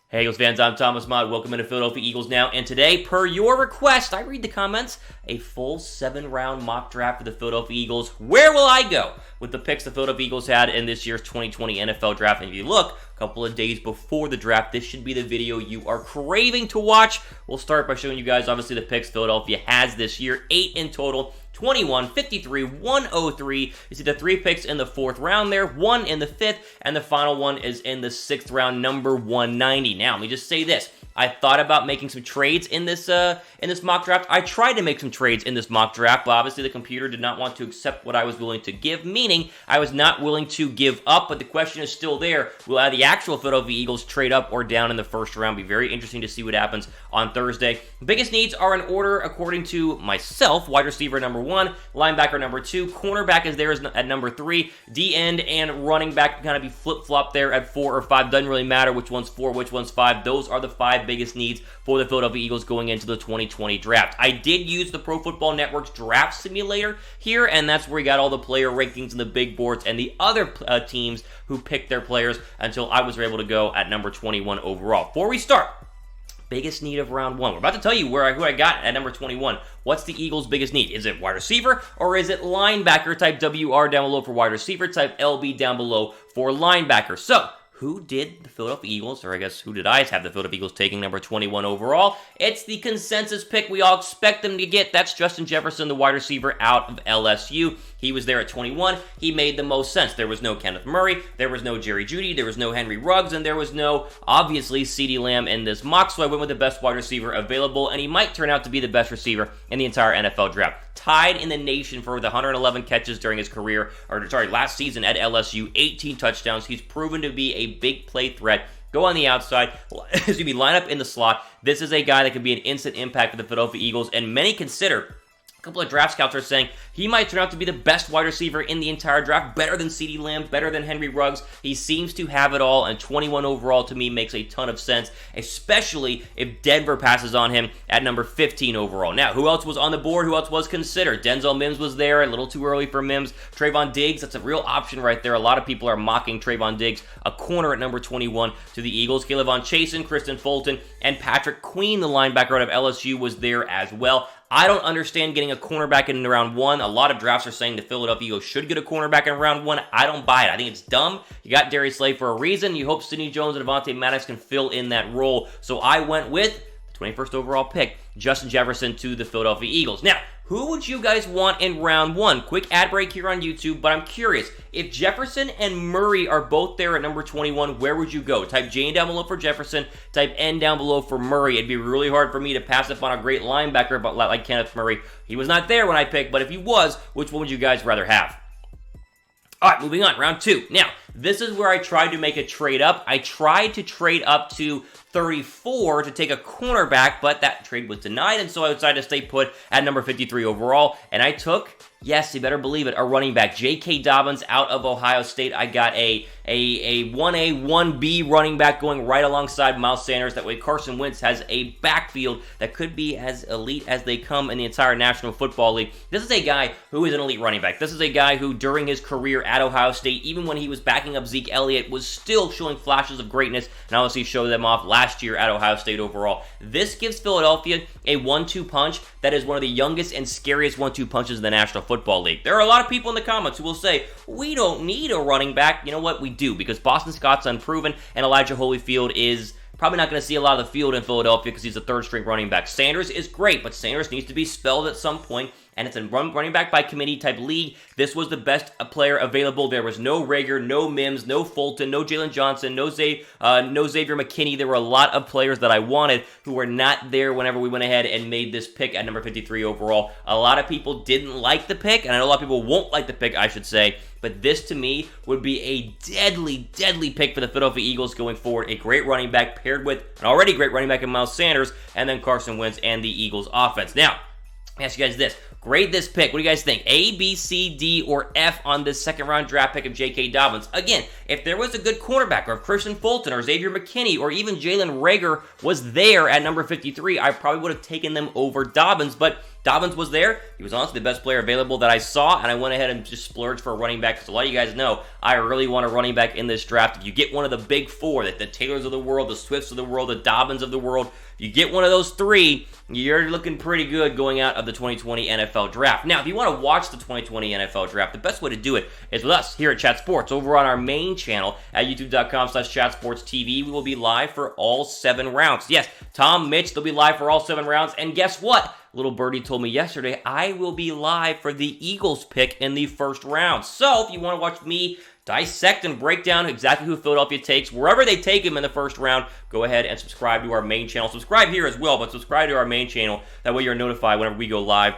Hey Eagles fans, I'm Thomas Mott. Welcome into Philadelphia Eagles Now. And today, per your request, I read the comments, a full 7-round mock draft for the Philadelphia Eagles. Where will I go with the picks the Philadelphia Eagles had in this year's 2020 NFL Draft? And if you look, a couple of days before the draft, this should be the video you are craving to watch. We'll start by showing you guys, obviously, the picks Philadelphia has this year. 8 in total. 21, 53, 103. You see the 3 picks in the 4th round there, 1 in the 5th, and the final one is in the 6th round, number 190. Now, let me just say this. I thought about making some trades in this mock draft. I tried to make some trades in this mock draft, but obviously the computer did not want to accept what I was willing to give, meaning I was not willing to give up, but the question is still there. Will the actual Philadelphia Eagles trade up or down in the 1st round? Be very interesting to see what happens on Thursday. Biggest needs are in order according to myself. Wide receiver number 1, linebacker number 2, cornerback is there at number 3, D-end and running back can kind of be flip-flopped there at 4 or 5. Doesn't really matter which one's 4, which one's 5. Those are the 5 biggest needs for the Philadelphia Eagles going into the 2020 draft. I did use the Pro Football Network's draft simulator here, and that's where we got all the player rankings and the big boards and the other teams who picked their players until I was able to go at number 21 overall. Before we start, biggest need of round 1. We're about to tell you who I got at number 21. What's the Eagles' biggest need? Is it wide receiver or is it linebacker? Type WR down below for wide receiver. Type LB down below for linebacker. So, who did the Philadelphia Eagles, or I guess who did I have the Philadelphia Eagles taking number 21 overall? It's the consensus pick we all expect them to get. That's Justin Jefferson, the wide receiver out of LSU. He was there at 21. He made the most sense. There was no Kenneth Murray, there was no Jerry Jeudy, there was no Henry Ruggs, and there was no, obviously, CeeDee Lamb in this mock, so I went with the best wide receiver available, and he might turn out to be the best receiver in the entire NFL draft. Tied in the nation for the 111 catches during his career, last season at LSU, 18 touchdowns. He's proven to be a big play threat. Go on the outside, line up in the slot. This is a guy that can be an instant impact for the Philadelphia Eagles, and many consider, a couple of draft scouts are saying he might turn out to be the best wide receiver in the entire draft, better than CeeDee Lamb, better than Henry Ruggs. He seems to have it all, and 21 overall to me makes a ton of sense, especially if Denver passes on him at number 15 overall. Now, who else was on the board? Who else was considered? Denzel Mims was there, a little too early for Mims. Trayvon Diggs, that's a real option right there. A lot of people are mocking Trayvon Diggs, a corner at number 21 to the Eagles. K'Lavon Chaisson, Kristen Fulton, and Patrick Queen, the linebacker out of LSU, was there as well. I don't understand getting a cornerback in round 1. A lot of drafts are saying the Philadelphia Eagles should get a cornerback in round 1. I don't buy it. I think it's dumb. You got Darius Slay for a reason. You hope Sidney Jones and Avonte Maddox can fill in that role. So I went with the 21st overall pick, Justin Jefferson to the Philadelphia Eagles. Now, who would you guys want in round 1? Quick ad break here on YouTube, but I'm curious. If Jefferson and Murray are both there at number 21, where would you go? Type J down below for Jefferson, type N down below for Murray. It'd be really hard for me to pass up on a great linebacker but like Kenneth Murray. He was not there when I picked, but if he was, which one would you guys rather have? All right, moving on, round 2. Now, this is where I tried to make a trade up. I tried to trade up to 34 to take a cornerback, but that trade was denied, and so I decided to stay put at number 53 overall, and I took, yes, you better believe it, a running back, J.K. Dobbins out of Ohio State. I got a 1A, 1B running back going right alongside Miles Sanders. That way Carson Wentz has a backfield that could be as elite as they come in the entire National Football League. This is a guy who is an elite running back. This is a guy who, during his career at Ohio State, even when he was backing up Zeke Elliott, was still showing flashes of greatness, and obviously showed them off last year at Ohio State overall. This gives Philadelphia a 1-2 punch that is one of the youngest and scariest 1-2 punches in the National Football League. There are a lot of people in the comments who will say, we don't need a running back. You know what? We do, because Boston Scott's unproven, and Elijah Holyfield is probably not going to see a lot of the field in Philadelphia because he's a third-string running back. Sanders is great, but Sanders needs to be spelled at some point, and it's a running back by committee type league. This was the best player available. There was no Rager, no Mims, no Fulton, no Jalen Johnson, no Xavier McKinney. There were a lot of players that I wanted who were not there whenever we went ahead and made this pick at number 53 overall. A lot of people didn't like the pick, and I know a lot of people won't like the pick, I should say, but this to me would be a deadly, deadly pick for the Philadelphia Eagles going forward. A great running back paired with an already great running back in Miles Sanders, and then Carson Wentz and the Eagles offense. Now, let me ask you guys this. Grade this pick. What do you guys think? A, B, C, D, or F on this second-round draft pick of J.K. Dobbins? Again, if there was a good cornerback, or if Christian Fulton, or Xavier McKinney, or even Jalen Rager was there at number 53, I probably would have taken them over Dobbins, but Dobbins was there. He was honestly the best player available that I saw, and I went ahead and just splurged for a running back because a lot of you guys know I really want a running back in this draft. If you get one of the big four, the Taylors of the world, the Swifts of the world, the Dobbins of the world, if you get one of those three, you're looking pretty good going out of the 2020 NFL Draft. Now, if you want to watch the 2020 NFL Draft, the best way to do it is with us here at Chat Sports over on our main channel at youtube.com/chatsportstv. We will be live for all 7 rounds. Yes, Tom, Mitch, they'll be live for all 7 rounds. And guess what? Little birdie told me yesterday I will be live for the Eagles pick in the first round. So if you want to watch me dissect and break down exactly who Philadelphia takes, wherever they take him in the first round, go ahead and subscribe to our main channel. Subscribe here as well, but subscribe to our main channel. That way you're notified whenever we go live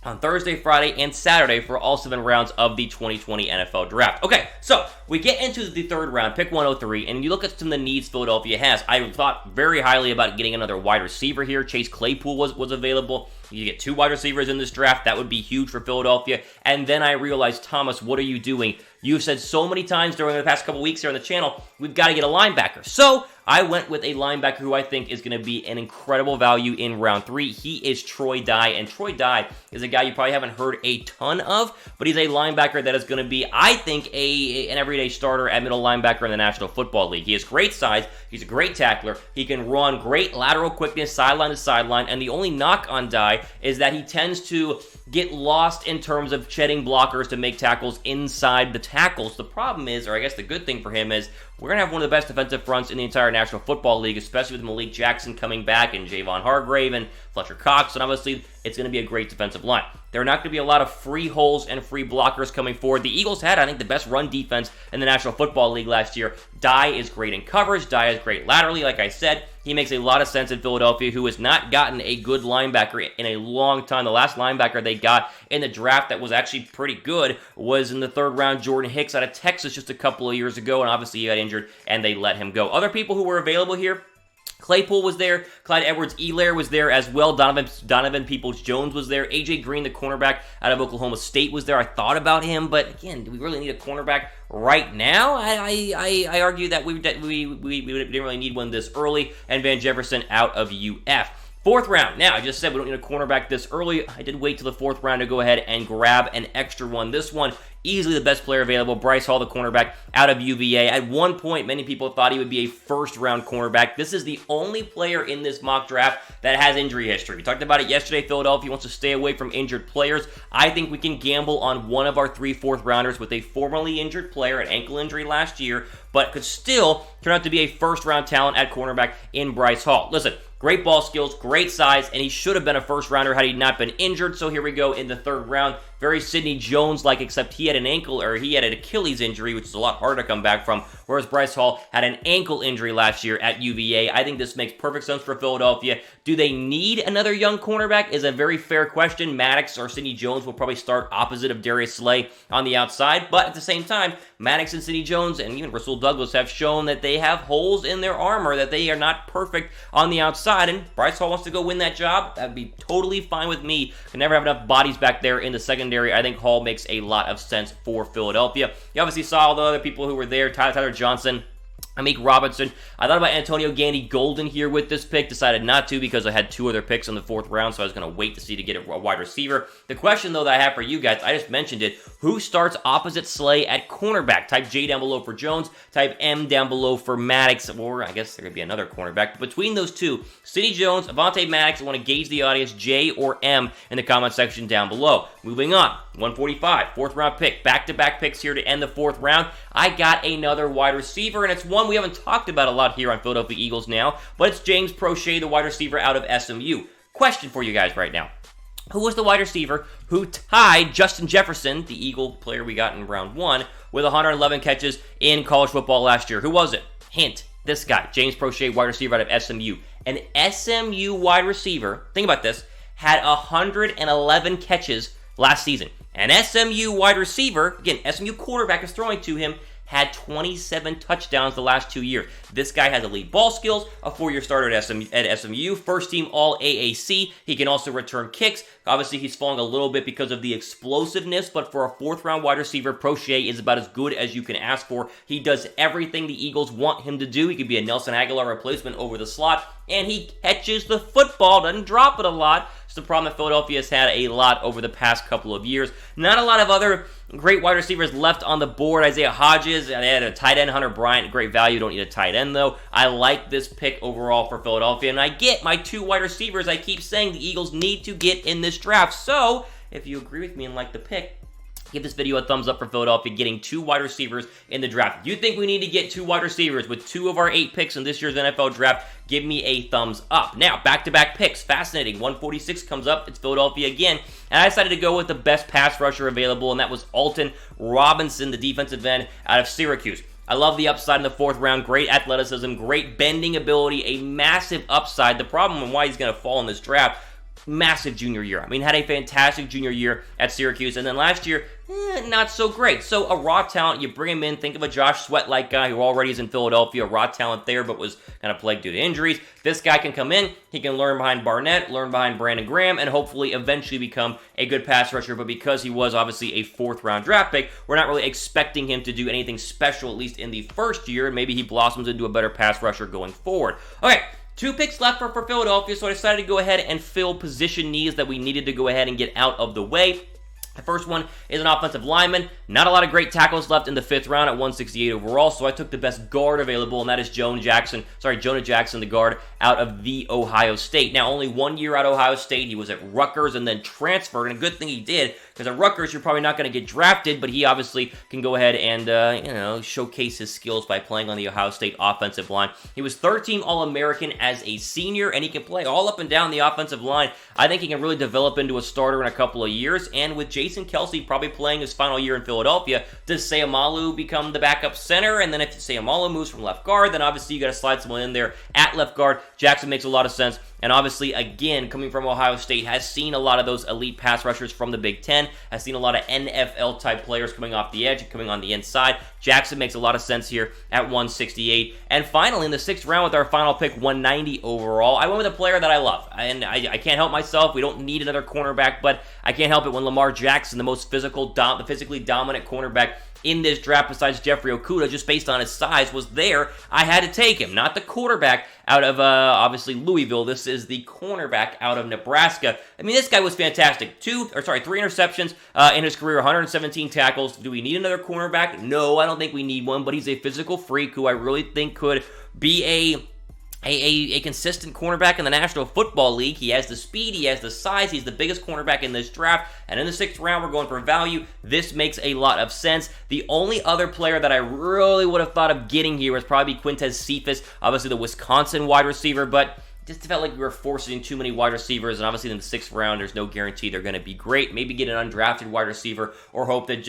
on Thursday, Friday, and Saturday for all 7 rounds of the 2020 NFL Draft. Okay, so we get into the 3rd round, pick 103, and you look at some of the needs Philadelphia has. I thought very highly about getting another wide receiver here. Chase Claypool was available. You get 2 wide receivers in this draft. That would be huge for Philadelphia. And then I realized, Thomas, what are you doing? You've said so many times during the past couple weeks here on the channel, we've got to get a linebacker. So I went with a linebacker who I think is going to be an incredible value in round 3. He is Troy Dye, and Troy Dye is a guy you probably haven't heard a ton of, but he's a linebacker that is going to be, I think, an everyday starter at middle linebacker in the National Football League. He has great size. He's a great tackler. He can run, great lateral quickness, sideline to sideline, and the only knock on Dye is that he tends to get lost in terms of shedding blockers to make tackles inside the tackles. The problem is, or I guess the good thing for him is, we're going to have one of the best defensive fronts in the entire National Football League, especially with Malik Jackson coming back and Javon Hargrave and Fletcher Cox, and obviously it's going to be a great defensive line. There are not going to be a lot of free holes and free blockers coming forward. The Eagles had, I think, the best run defense in the National Football League last year. Dye is great in coverage. Dye is great laterally, like I said. He makes a lot of sense in Philadelphia, who has not gotten a good linebacker in a long time. The last linebacker they got in the draft that was actually pretty good was in the 3rd round, Jordan Hicks out of Texas just a couple of years ago, and obviously he got injured, and they let him go. Other people who were available here, Claypool was there. Clyde Edwards-Helaire was there as well. Donovan Peoples-Jones was there. A.J. Green, the cornerback out of Oklahoma State, was there. I thought about him, but again, do we really need a cornerback right now? I argue that we didn't really need one this early. And Van Jefferson out of UF. 4th round. Now, I just said we don't need a cornerback this early. I did wait till the 4th round to go ahead and grab an extra one. This one, easily the best player available, Bryce Hall, the cornerback out of UVA. At one point, many people thought he would be a 1st-round cornerback. This is the only player in this mock draft that has injury history. We talked about it yesterday. Philadelphia wants to stay away from injured players. I think we can gamble on one of our 3 4th-rounders with a formerly injured player, an ankle injury last year, but could still turn out to be a 1st-round talent at cornerback in Bryce Hall. Listen, great ball skills, great size, and he should have been a 1st-rounder had he not been injured. So here we go in the 3rd round. Very Sidney Jones-like, except he had an Achilles injury, which is a lot harder to come back from, whereas Bryce Hall had an ankle injury last year at UVA. I think this makes perfect sense for Philadelphia. Do they need another young cornerback is a very fair question. Maddox or Sidney Jones will probably start opposite of Darius Slay on the outside, but at the same time, Maddox and Sidney Jones and even Rasul Douglas have shown that they have holes in their armor, that they are not perfect on the outside, and Bryce Hall wants to go win that job. That would be totally fine with me. Can never have enough bodies back there in the secondary. I think Hall makes a lot of sense for Philadelphia. You obviously saw all the other people who were there. Tyler Johnson, Amik Robinson. I thought about Antonio Gandy Golden here with this pick. Decided not to because I had 2 other picks in the 4th round, so I was going to wait to see to get a wide receiver. The question, though, that I have for you guys, I just mentioned it. Who starts opposite Slay at cornerback? Type J down below for Jones. Type M down below for Maddox. Or I guess there could be another cornerback. But between those two, Sidney Jones, Avonte Maddox, I want to gauge the audience, J or M, in the comment section down below. Moving on, 145, 4th round pick. Back-to-back picks here to end the 4th round. I got another wide receiver, and it's one we haven't talked about a lot here on Philadelphia Eagles now, but it's James Prochet, the wide receiver out of SMU. Question for you guys right now. Who was the wide receiver who tied Justin Jefferson, the Eagle player we got in round 1, with 111 catches in college football last year? Who was it? Hint, this guy, James Prochet, wide receiver out of SMU. An SMU wide receiver, think about this, had 111 catches last season. An SMU wide receiver, again, SMU quarterback is throwing to him, had 27 touchdowns the last 2 years. This guy has elite ball skills, a 4-year starter at SMU, first-team All-AAC. He can also return kicks. Obviously, he's falling a little bit because of the explosiveness, but for a 4th-round wide receiver, Prochet is about as good as you can ask for. He does everything the Eagles want him to do. He could be a Nelson Aguilar replacement over the slot, and he catches the football, doesn't drop it a lot. the problem that Philadelphia has had a lot over the past couple of years. Not a lot of other great wide receivers left on the board. Isaiah Hodges, and they had a tight end, Hunter Bryant, great value. Don't need a tight end, though. I like this pick overall for Philadelphia, and I get my 2 wide receivers. I keep saying the Eagles need to get in this draft. So, if you agree with me and like the pick, give this video a thumbs up for Philadelphia getting 2 wide receivers in the draft. If you think we need to get 2 wide receivers with 2 of our 8 picks in this year's NFL draft, give me a thumbs up. Now, back-to-back picks. Fascinating. 146 comes up. It's Philadelphia again. And I decided to go with the best pass rusher available, and that was Alton Robinson, the defensive end out of Syracuse. I love the upside in the 4th round. Great athleticism, great bending ability, a massive upside. The problem and why he's going to fall in this draft, massive junior year. I mean, had a fantastic junior year at Syracuse, and then last year, not so great. So a raw talent, you bring him in, think of a Josh Sweat-like guy who already is in Philadelphia, raw talent there, but was kind of plagued due to injuries. This guy can come in, he can learn behind Barnett, learn behind Brandon Graham, and hopefully eventually become a good pass rusher, but because he was obviously a 4th round draft pick, we're not really expecting him to do anything special, at least in the first year, and maybe he blossoms into a better pass rusher going forward. Okay. 2 picks left for Philadelphia, so I decided to go ahead and fill position needs that we needed to go ahead and get out of the way. The first one is an offensive lineman. Not a lot of great tackles left in the 5th round at 168 overall, so I took the best guard available, and that is Jonah Jackson, the guard out of the Ohio State. Now, only 1 year at Ohio State. He was at Rutgers and then transferred, and a good thing he did, because at Rutgers, you're probably not going to get drafted, but he obviously can go ahead and, showcase his skills by playing on the Ohio State offensive line. He was 3rd-team All-American as a senior, and he can play all up and down the offensive line. I think he can really develop into a starter in a couple of years, and with Jason Kelce probably playing his final year in Philadelphia, does Seumalo become the backup center? And then if Seumalo moves from left guard, then obviously you got to slide someone in there at left guard. Jackson makes a lot of sense. And obviously, again, coming from Ohio State, has seen a lot of those elite pass rushers from the Big Ten, has seen a lot of NFL-type players coming off the edge and coming on the inside. Jackson makes a lot of sense here at 168. And finally, in the 6th round with our final pick, 190 overall, I went with a player that I love. And I can't help myself. We don't need another cornerback, but I can't help it when Lamar Jackson, the most physically dominant cornerback in this draft besides Jeffrey Okudah, just based on his size, was there. I had to take him. Not the quarterback out of, obviously, Louisville. This is the cornerback out of Nebraska. I mean, this guy was fantastic. 3 interceptions in his career, 117 tackles. Do we need another cornerback? No, I don't think we need one, but he's a physical freak who I really think could be a consistent cornerback in the National Football League. He has the speed, he has the size, he's the biggest cornerback in this draft, and in the 6th round, we're going for value. This makes a lot of sense. The only other player that I really would have thought of getting here was probably Quintez Cephas, obviously the Wisconsin wide receiver, but just felt like we were forcing too many wide receivers, and obviously in the 6th round, there's no guarantee they're going to be great. Maybe get an undrafted wide receiver, or hope that,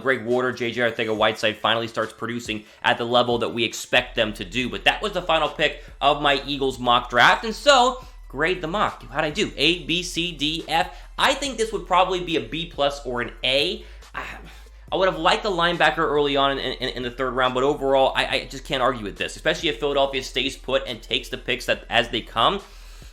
Greg Warder, J.J. Arcega-Whiteside finally starts producing at the level that we expect them to do. But that was the final pick of my Eagles mock draft, and so, grade the mock. How'd I do? A, B, C, D, F. I think this would probably be a B+ or an A. I would have liked the linebacker early on in the 3rd round, but overall, I just can't argue with this, especially if Philadelphia stays put and takes the picks as they come.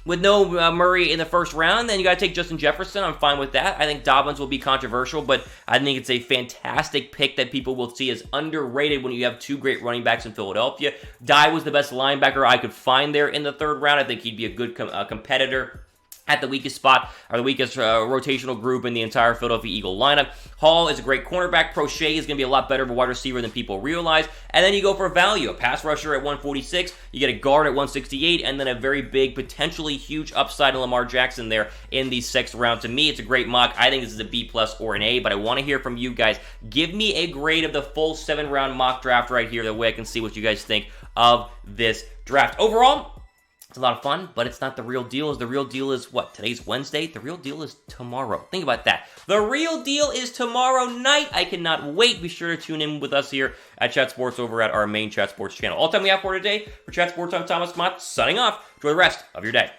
With no Murray in the 1st round, then you got to take Justin Jefferson. I'm fine with that. I think Dobbins will be controversial, but I think it's a fantastic pick that people will see as underrated when you have 2 great running backs in Philadelphia. Dye was the best linebacker I could find there in the 3rd round. I think he'd be a good competitor at the weakest spot, or the weakest rotational group in the entire Philadelphia Eagle lineup. Hall is a great cornerback. Prochet is going to be a lot better of a wide receiver than people realize. And then you go for value. A pass rusher at 146. You get a guard at 168. And then a very big, potentially huge upside in Lamar Jackson there in the 6th round. To me, it's a great mock. I think this is a B+ or an A, but I want to hear from you guys. Give me a grade of the full 7-round mock draft right here. That way I can see what you guys think of this draft. Overall, it's a lot of fun, but it's not the real deal. The real deal is what? Today's Wednesday. The real deal is tomorrow. Think about that. The real deal is tomorrow night. I cannot wait. Be sure to tune in with us here at Chat Sports over at our main Chat Sports channel. All time we have for today. For Chat Sports, I'm Thomas Mott, signing off. Enjoy the rest of your day.